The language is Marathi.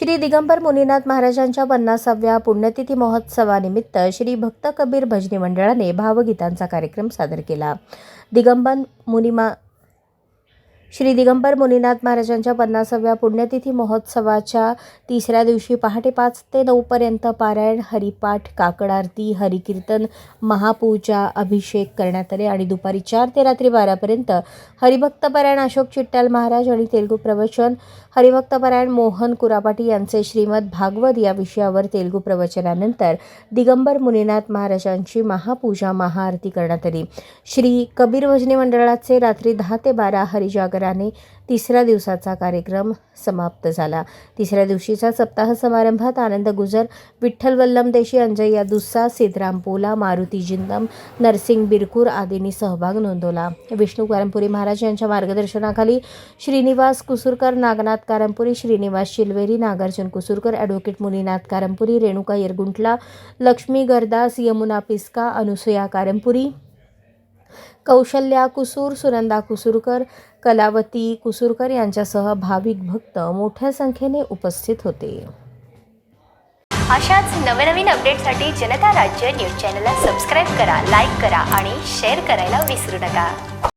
श्री दिगंबर मुनीनाथ महाराजांच्या 50व्या पुण्यतिथी महोत्सवानिमित्त श्री भक्त कबीर भजनी मंडळाने भावगीतांचा कार्यक्रम सादर केला। श्री दिगंबर मुनीनाथ महाराजांच्या 50व्या पुण्यतिथी महोत्सवाच्या तिसऱ्या दिवशी पहाटे 5 ते 9 पर्यंत पारायण, हरिपाठ, काकड आरती, हरिकीर्तन, महापूजा, अभिषेक करण्यात आले आणि दुपारी 4 ते रात्री 12 पर्यंत हरिभक्तपरायण अशोक चिट्टाल महाराज आणि तेलुगू प्रवचन हरिभक्तपरायण मोहन कुरापाटी यांचे श्रीमद भागवत या विषयावर तेलुगू प्रवचनानंतर दिगंबर मुनीनाथ महाराजांची महापूजा, महाआरती करण्यात आली। श्री कबीर भजनी मंडळाचे रात्री 10 ते 12 हरिजागराने तिसऱ्या दिवसाचा कार्यक्रम समाप्त झाला। तिसऱ्या दिवशीच्या सप्ताह समारंभात आनंद गुजर, विठ्ठल वल्लम देशी, अंजय्या दुस्सा, सिद्धराम पोला, मारुती जिंदम, नरसिंग बिरकूर आदींनी सहभाग नोंदवला। विष्णू कारंपुरी महाराज यांच्या मार्गदर्शनाखाली श्रीनिवास कुसूरकर, नागनाथ कारंपुरी, श्रीनिवास शिलवेरी, नागार्जुन कुसूरकर, ॲडव्होकेट मुनीनाथ कारंपुरी, रेणुका येरगुंटला, लक्ष्मी गरदास, यमुना पिस्का, अनुसुया कारंपुरी, कौशल्या कुसूर, सुनंदा कुसूरकर, कलावती कुसूरकर यांच्यासह भाविक भक्त मोठ्या संख्येने उपस्थित होते। अशाच नवनवीन अपडेटसाठी जनता राज्य न्यूज चॅनलला सबस्क्राईब करा, लाईक करा आणि शेअर करायला विसरू नका।